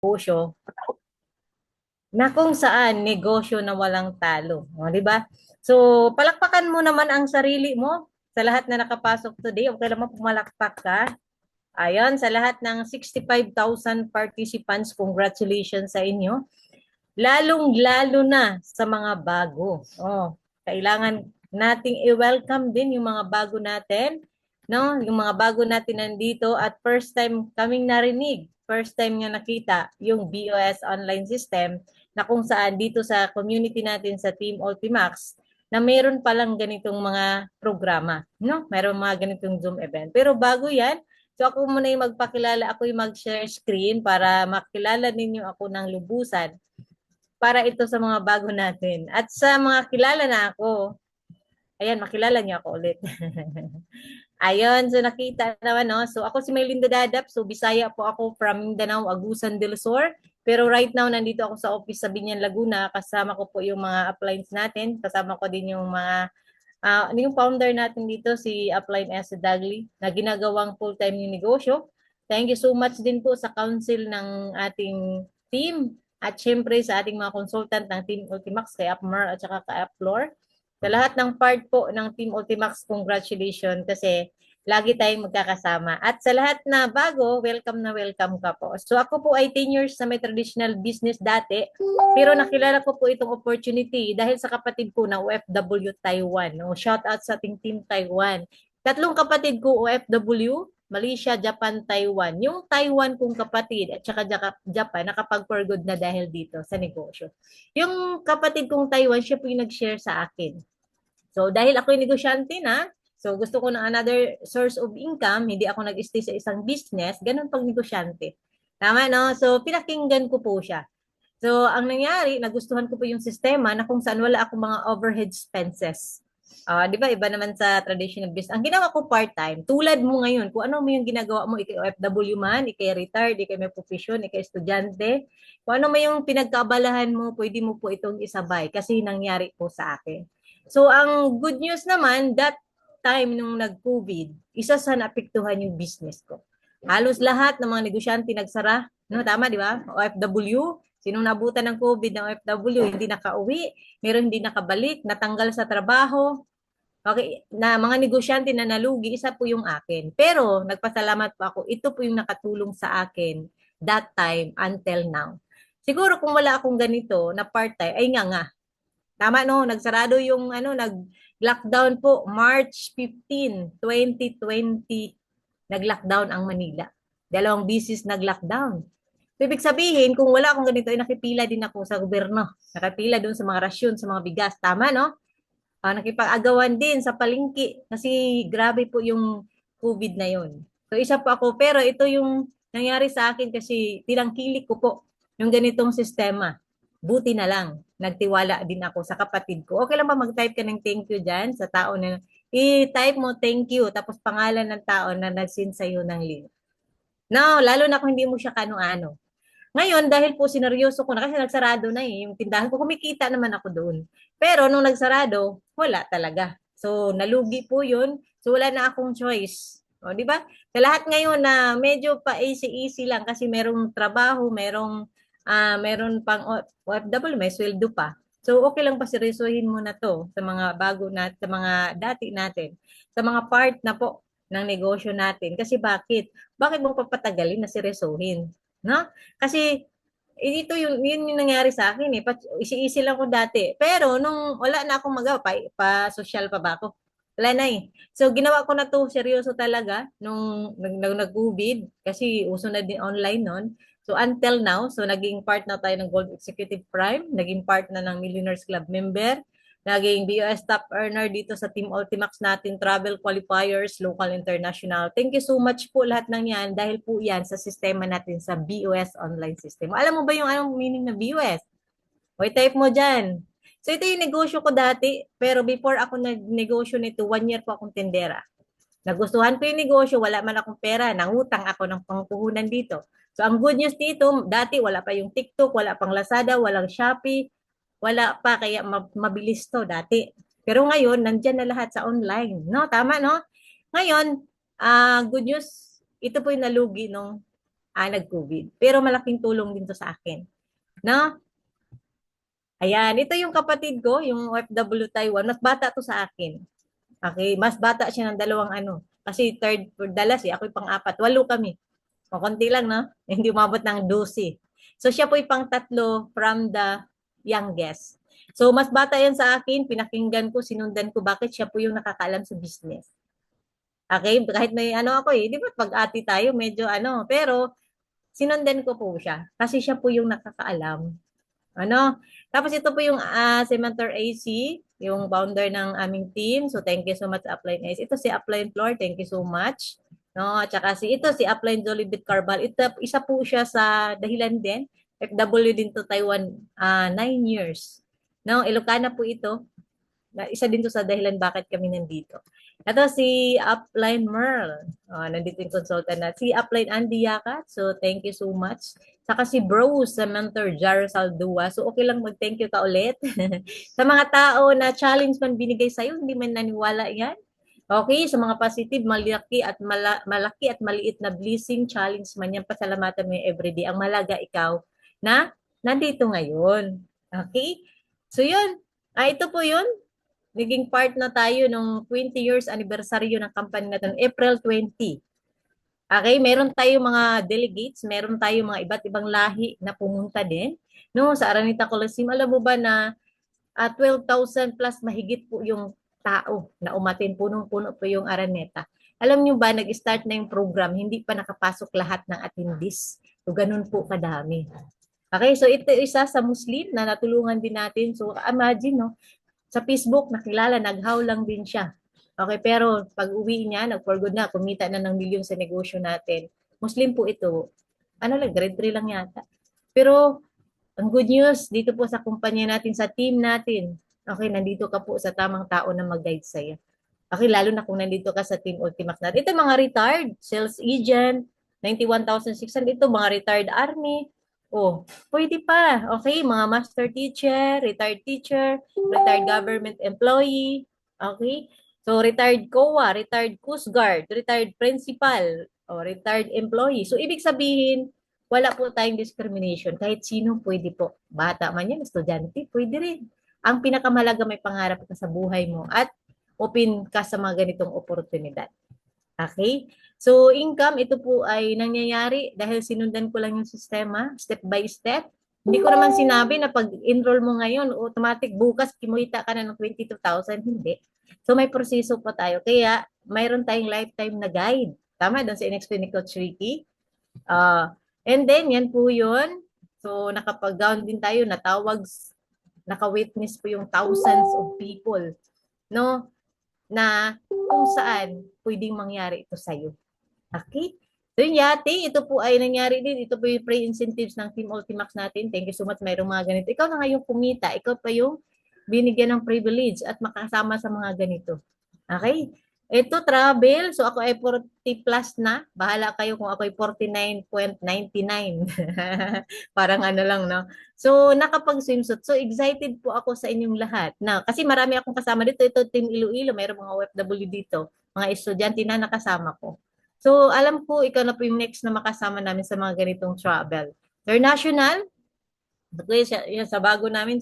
negosyo na kung saan negosyo na walang talo. O, di ba? So, palakpakan mo naman ang sarili mo sa lahat na nakapasok today. Okay lang mo pumalakpak ka. Ayon, sa lahat ng 65,000 participants, congratulations sa inyo. Lalong-lalo na sa mga bago. Oh, kailangan nating i-welcome din yung mga bago natin, no? Yung mga bago natin nandito at first time kaming narinig, first time nga nakita yung BOS online system na kung saan dito sa community natin sa Team Ultimax na meron palang ganitong mga programa, no? Meron mga ganitong Zoom event. Pero bago 'yan, so ako muna yung magpakilala, ako yung mag-share screen para makilala ninyo ako ng lubusan para ito sa mga bago natin. At sa mga kilala na ako, ayan, makilala niyo ako ulit. Ayun, so nakita naman, no? So ako si Melinda Dadap, so Bisaya po ako from Mindanao, Agusan del Sur. Pero right now, nandito ako sa office sa Binyan, Laguna. Kasama ko po yung mga uplines natin. Kasama ko din yung mga, yung founder natin dito, si Upline S. Dagli, na ginagawang full-time yung negosyo. Thank you so much din po sa council ng ating team at syempre sa ating mga consultant ng Team Ultimax, kay Upmer at saka kay Uplor. Sa lahat ng part po ng Team Ultimax, congratulations kasi lagi tayong magkakasama. At sa lahat na bago, welcome na welcome ka po. So ako po ay 10 years sa may traditional business dati, pero nakilala ko po itong opportunity dahil sa kapatid ko na OFW Taiwan. No? Shout out sa ating Team Taiwan. Tatlong kapatid ko OFW, Malaysia, Japan, Taiwan. Yung Taiwan kong kapatid at saka Japan, nakapag-for good na dahil dito sa negosyo. Yung kapatid kong Taiwan, siya po yung nag-share sa akin. So dahil ako yung negosyante na, so gusto ko ng another source of income, hindi ako nag-stay sa isang business, ganun pag negosyante. Tama, no? So pinakinggan ko po siya. So, ang nangyari, nagustuhan ko po yung sistema na kung saan wala akong mga overhead expenses. Di ba? Iba naman sa traditional business. Ang ginawa ko part-time, tulad mo ngayon, kung ano mo yung ginagawa mo, ikay OFW man, ikay retired, ikay may profession, ikay estudyante, kung ano mo yung pinagkaabalahan mo, pwede mo po itong isabay kasi nangyari po sa akin. So, ang good news naman, that time nung nag-COVID, isa sa naapektuhan yung business ko. Halos lahat ng mga negosyante nagsara, no, tama, di ba? OFW, sinong nabutan ng COVID ng OFW, hindi nakauwi, meron hindi nakabalik, natanggal sa trabaho. Okay, na mga negosyante na nalugi, isa po yung akin. Pero nagpasalamat po ako, ito po yung nakatulong sa akin that time until now. Siguro kung wala akong ganito na part-time, ay nga. Tama no, nagsarado yung nag-lockdown po March 15, 2020, nag-lockdown ang Manila. Dalawang bisis nag-lockdown. So, ibig sabihin, kung wala akong ganito, ay nakipila din ako sa gobyerno. Nakipila doon sa mga rasyon, sa mga bigas. Tama, no? Nakipag-agawan din sa palengke. Kasi grabe po yung COVID na yon. So, isa po ako. Pero ito yung nangyari sa akin kasi tinangkilik ko po yung ganitong sistema. Buti na lang. Nagtiwala din ako sa kapatid ko. Okay lang ba mag-type ka ng thank you dyan sa tao na i-type mo thank you tapos pangalan ng tao na nag-send sa'yo ng link. No, lalo na kung hindi mo siya kano-ano. Ngayon, dahil po sineryoso ko na kasi nagsarado na yung tindahan ko, kumikita naman ako doon. Pero nung nagsarado, wala talaga. So, nalugi po yun. So, wala na akong choice. O, di ba? Sa lahat ngayon na medyo pa easy-easy lang kasi merong trabaho, meron pang OFW, may sweldo pa. So, okay lang pa seryosohin mo na to sa mga bago na, sa mga dati natin, sa mga part na po ng negosyo natin. Kasi bakit? Bakit mo papatagalin na seryosohin? No? Kasi ito yun yung nangyari sa akin eh. Easy-easy lang ko dati. Pero nung wala na akong magawa, pa social pa ba ako? Wala na eh. So ginawa ko na to seryoso talaga nung nag-COVID kasi uso na din online noon. So until now, so naging part na tayo ng Gold Executive Prime, naging part na ng Millionaires Club member, naging BOS top earner dito sa Team Ultimax natin, travel qualifiers, local, international. Thank you so much po lahat ng yan dahil po yan sa sistema natin sa BOS online system. Alam mo ba yung anong meaning ng BOS? O type mo dyan. So ito yung negosyo ko dati, pero before ako nag-negosyo nito, 1 year po akong tendera. Nagustuhan ko yung negosyo, wala man akong pera, nangutang ako ng pangpuhunan dito. So ang good news dito, dati wala pa yung TikTok, wala pang Lazada, walang Shopee, wala pa, kaya mabilis to dati. Pero ngayon, nandyan na lahat sa online. No? Tama, no? Ngayon, good news, ito po yung nalugi nung nag-COVID. Pero malaking tulong din to sa akin. No? Ayan, ito yung kapatid ko, yung OFW Taiwan. Mas bata to sa akin. Okay, mas bata siya ng dalawang ano. Kasi third for Dallas eh, ako yung pang-apat. Walo kami. O, konti lang, no? Hindi umabot ng 12. So, siya po yung pang-tatlo from the youngest. So, mas bata yan sa akin. Pinakinggan ko, sinundan ko. Bakit siya po yung nakakaalam sa business? Okay, kahit may ano ako eh. Di ba pag ati tayo, medyo ano. Pero, sinundan ko po siya. Kasi siya po yung nakakaalam. Ano? Tapos ito po yung si Mentor AC, yung founder ng aming team. So thank you so much Upline AC. Ito si Upline Floor, thank you so much. No, at saka si Upline Jollibee Carbal. Ito isa po siya sa dahilan din. FW din to Taiwan 9 years. No, Ilocana po ito. Isa din to sa dahilan bakit kami nandito. Ito si Upline Merl. Nandito yung consultant na. Si Upline Andy Yakat. So, thank you so much. Saka si Bros sa mentor Jaro Saldua. So, okay lang mag-thank you ka ulit. Sa mga tao na challenge man binigay sa'yo, hindi man naniwala yan. Okay, sa mga positive, malaki at maliit na blessing, challenge man yan, pasalamatan mo yung everyday. Ang malaga ikaw na nandito ngayon. Okay? So, yun. Ito po yun. Naging part na tayo nung 20 years anniversary ng company natin, April 20. Okay, meron tayong mga delegates, meron tayong mga iba't ibang lahi na pumunta din. No, sa Araneta Coliseum, alam mo ba na 12,000 plus mahigit po yung tao na umatin, punong-puno po yung Araneta. Alam nyo ba, nag-start na yung program, hindi pa nakapasok lahat ng attendees. So, ganun po kadami. Okay, so ito isa sa Muslim na natulungan din natin. So, imagine, no, sa Facebook, nakilala, naghaw lang din siya. Okay, pero pag uwi niya, nag-for good na, kumita na ng milyon sa negosyo natin. Muslim po ito. Ano lang, grade 3 lang yata. Pero, ang good news, dito po sa kumpanya natin, sa team natin, okay, nandito ka po sa tamang tao na mag-guide sa'yo. Okay, lalo na kung nandito ka sa Team Ultimax natin. Ito mga retired, sales agent, 91,600. Ito mga retired army. Oh, pwede pa. Okay, mga master teacher, retired government employee. Okay? So, retired COA, retired Coast Guard, retired principal, o retired employee. So, ibig sabihin, wala po tayong discrimination. Kahit sino pwede po. Bata man yan, estudyante, pwede rin. Ang pinakamalaga may pangarap ka sa buhay mo at open ka sa mga ganitong oportunidad. Okay? So, income, ito po ay nangyayari dahil sinundan ko lang yung sistema, step by step. Hindi ko naman sinabi na pag-enroll mo ngayon, automatic bukas kimuita ka na ng 22,000. Hindi. So, may proseso pa tayo. Kaya, mayroon tayong lifetime na guide. Tama, doon sa in-explain ni Coach Ricky. And then, yan po yun. So, nakapag-gown din tayo, naka-witness po yung thousands of people. No? Na kung saan pwedeng mangyari ito sa'yo. Okay? So yun yati, ito po ay nangyari din. Ito po yung pre-incentives ng Team Ultimax natin. Thank you so much. Mayroong mga ganito. Ikaw na nga yung kumita. Ikaw pa yung binigyan ng privilege at makasama sa mga ganito. Okay? Ito, travel. So, ako ay 40 plus na. Bahala kayo kung ako ay 49.99. Parang ano lang, no? So, nakapag-swimsuit. So, excited po ako sa inyong lahat. Na, kasi marami akong kasama dito. Ito, Team Iloilo. Mayroong mga OFW dito. Mga estudyante na nakasama ko. So, alam ko, ikaw na po yung next na makasama namin sa mga ganitong travel. International, sa bago namin,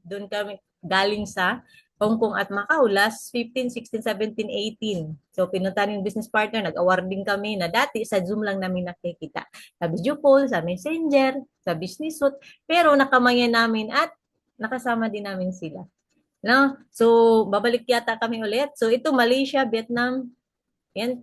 doon kami galing sa Hong Kong at Macau, last 15, 16, 17, 18. So, pinunta yung business partner, nag-awarding kami na dati sa Zoom lang namin nakikita. Sa video call, sa messenger, sa business suite, pero nakamaya namin at nakasama din namin sila. No? So, babalik yata kami ulit. So, ito, Malaysia, Vietnam, yan,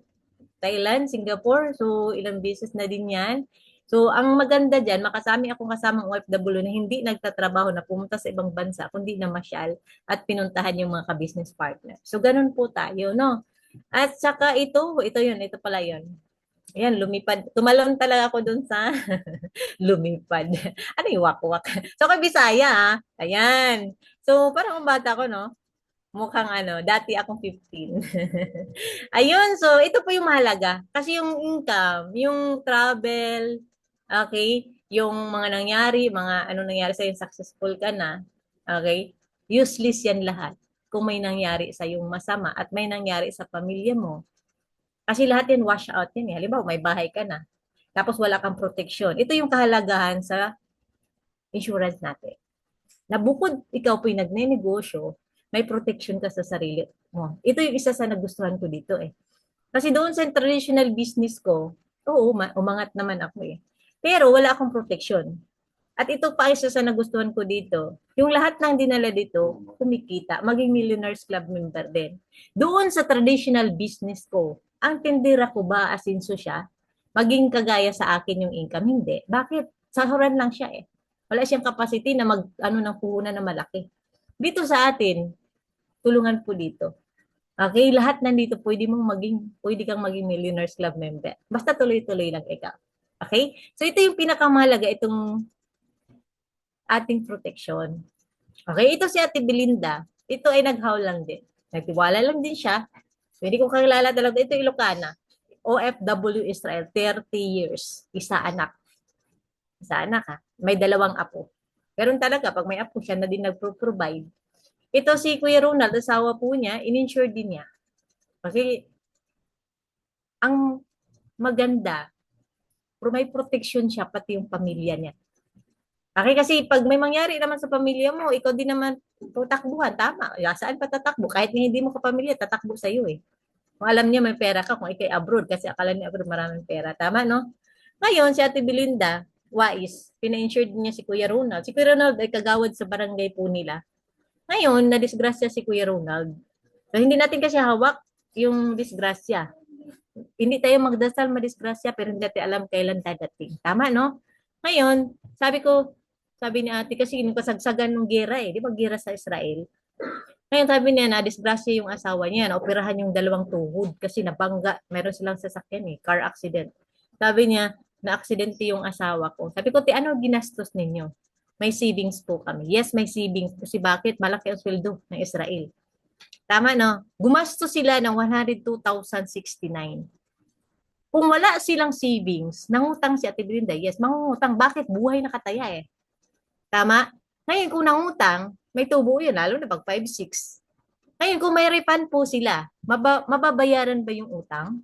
Thailand, Singapore. So, ilang beses na din yan. So, ang maganda dyan, makasami akong kasamang OFW na hindi nagtatrabaho na pumunta sa ibang bansa, kundi namasyal at pinuntahan yung mga ka-business partner. So, ganun po tayo, no? At saka ito pala yun. Ayan, lumipad. Tumalon talaga ako dun sa lumipad. Ano yung wak-wak? So, kay Bisaya, ayan. So, parang ang bata ko, no? Mukhang dati akong 15. Ayun, so ito po yung mahalaga. Kasi yung income, yung travel, okay, yung mga nangyari, mga ano nangyari sa'yo, successful ka na, okay, useless yan lahat kung may nangyari sa yung masama at may nangyari sa pamilya mo. Kasi lahat yan wash out yan. Halimbawa, may bahay ka na. Tapos wala kang protection. Ito yung kahalagahan sa insurance natin. Na bukod ikaw po'y nagnenegosyo, may protection ka sa sarili mo. Ito yung isa sa nagustuhan ko dito eh. Kasi doon sa traditional business ko, oo, umangat naman ako eh. Pero wala akong protection. At ito pa isa sa nagustuhan ko dito, yung lahat ng dinala dito, kumikita, maging Millionaires Club member din. Doon sa traditional business ko, ang tindera ko ba asinso siya? Maging kagaya sa akin yung income? Hindi. Bakit? Sahuran lang siya eh. Wala siyang capacity na mag, ano ng puhunan na malaki. Dito sa atin, tulungan po dito. Okay, lahat nandito pwede kang maging Millionaires Club member. Basta tuloy-tuloy lang ikaw. Okay? So ito yung pinakamahalaga, itong ating protection. Okay, ito si Ate Belinda. Ito ay naghaw lang din. Nagtiwala lang din siya. Hindi ko kakilala talaga. Ito Ilocana. OFW Israel, 30 years. Isa anak. Isa anak ha. May dalawang apo. Pero talaga, pag may apo siya na din nagpro-provide. Ito si Kuya Ronald, asawa po niya, in-insure din niya. Kasi ang maganda, may protection siya pati yung pamilya niya. Okay, kasi pag may mangyari naman sa pamilya mo, ikaw din naman tatakbuhan, tama. Saan pa tatakbo? Kahit hindi mo kapamilya, tatakbo sa iyo eh. Kung alam niya may pera ka, kung ikay abroad, kasi akala niya abroad maraming pera. Tama, no? Ngayon, si Ate Belinda, wais, pina-insured niya si Kuya Ronald. Si Kuya Ronald ay kagawad sa barangay po nila. Ngayon, na-disgrasya si Kuya Ronald. So, hindi natin kasi hawak yung disgrasya. Hindi tayo magdasal madisgrasya, pero hindi natin alam kailan dadating. Tama, no? Ngayon, sabi ni ate, kasi yung kasagsagan ng gera eh. Di ba gera sa Israel? Ngayon sabi niya na disgrasya yung asawa niya, na operahan yung dalawang tuhod kasi nabangga, meron silang sasakyan eh, car accident. Sabi niya, na aksidente yung asawa ko. Sabi ko, ano ginastos ninyo? May savings po kami. Yes, may savings. Kasi bakit? Malaki ang sweldo ng Israel. Tama, no? Gumastos sila ng 102,069. Kung wala silang savings, nangutang si Ate Belinda, yes, mangungutang. Bakit? Buhay na kataya eh. Tama? Ngayon, kung nangutang, may tubo yun, lalo na pag 5-6. Ngayon, kung may refund po sila, mababayaran ba yung utang?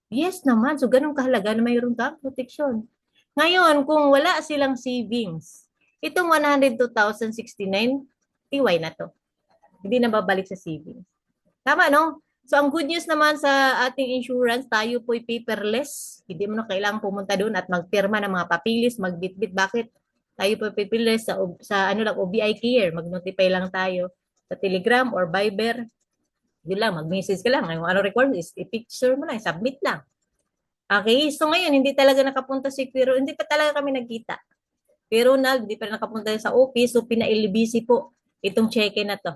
Yes naman. So, ganun kahalaga na mayroon kang protection. Ngayon, kung wala silang savings, itong 102,069, iway na to. Hindi na babalik sa savings. Tama, no? So, ang good news naman sa ating insurance, tayo po'y paperless. Hindi mo na kailangan pumunta doon at magpirma ng mga papilis, magbitbit. Bakit? Tayo po'y paperless sa ano lang, OBI Care. Mag-notify lang tayo sa Telegram or Viber. Yun lang, mag-message ka lang. Yung ano requirement is, i-picture mo lang, submit lang. Okay, so ngayon, hindi talaga nakapunta si Pero, hindi pa talaga kami nagkita. Pero hindi pa nakapunta sa office, so pina-LBC po itong cheque na to.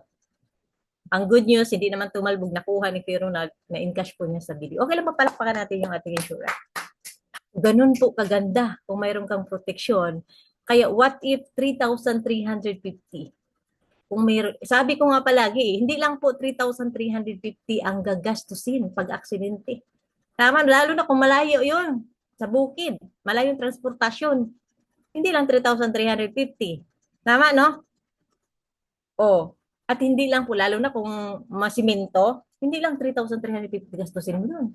Ang good news, hindi naman tumalbog, nakuha ni Kuya Ronald, na in-cash po niya sa video. Okay lang, mapalakpakan natin yung ating insurance. Ganun po kaganda kung mayroon kang proteksyon. Kaya what if 3,350? Kung may, sabi ko nga palagi, hindi lang po 3,350 ang gagastusin pag aksidente. Tama, lalo na kung malayo yun, sa bukid, malayo yung transportasyon. Hindi lang 3,350. Tama, no? Oh, at hindi lang po, lalo na kung masimento, hindi lang 3,350 gastusin mo nun.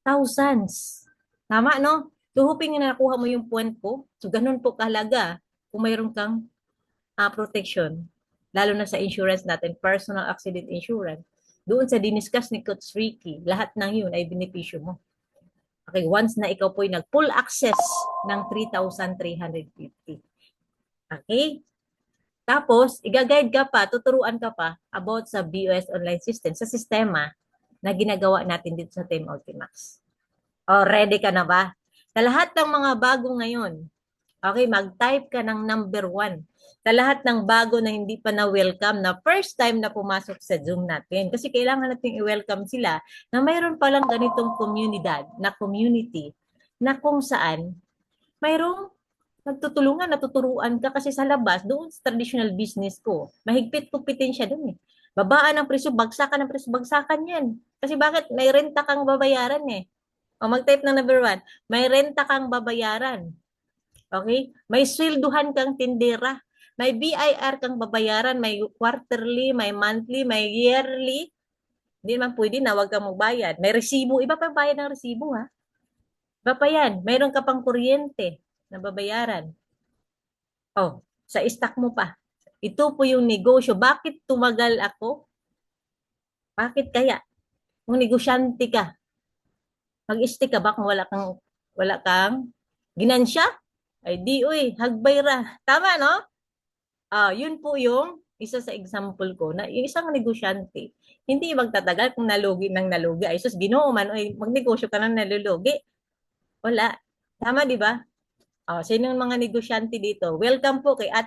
Thousands. Tama, no? So, hoping na nakuha mo yung point ko. So, ganun po kahalaga kung mayroon kang protection. Lalo na sa insurance natin, personal accident insurance. Doon sa diniscuss ni Coach Ricky, lahat ng yun ay benepisyo mo. Okay, once na ikaw po'y nag-full access ng 3,350. Okay? Tapos, i-guide ka pa, tuturuan ka pa about sa BOS online system, sa sistema na ginagawa natin dito sa Team Ultimax. O, ready ka na ba? Sa lahat ng mga bago ngayon, okay, mag-type ka ng number 1. Sa lahat ng bago na hindi pa na-welcome, na first time na pumasok sa Zoom natin. Kasi kailangan natin i-welcome sila na mayroon palang ganitong komunidad, na community, na kung saan mayroong nagtutulungan, natuturuan ka kasi sa labas, doon sa traditional business ko, mahigpit-kupitin siya doon eh. Babaan ng presyo, bagsakan ng presyo, bagsakan yan. Kasi bakit? May renta kang babayaran eh. O mag-type ng number 1, may renta kang babayaran. Okay? May swelduhan kang tindera. May BIR kang babayaran, may quarterly, may monthly, may yearly. Hindi naman pwede na, wag kang magbayad. May resibo, iba pa bayad ng resibo ha. Iba pa yan, mayroon ka pang kuryente na babayaran. Oh, sa stock mo pa. Ito po yung negosyo. Bakit tumagal ako? Bakit kaya? Kung negosyante ka, mag-stick ka ba kung wala kang ginansya? Ay di uy, hagbay ra. Tama no? Yun po yung isa sa example ko na yung isang negosyante, hindi magtatagal kung nalugi ng nalugi. Ay sus, Ginoo man, oy, magnegosyo ka ng nalulugi. Wala. Tama, di ba? Sino yung mga negosyante dito? Welcome po kay Ate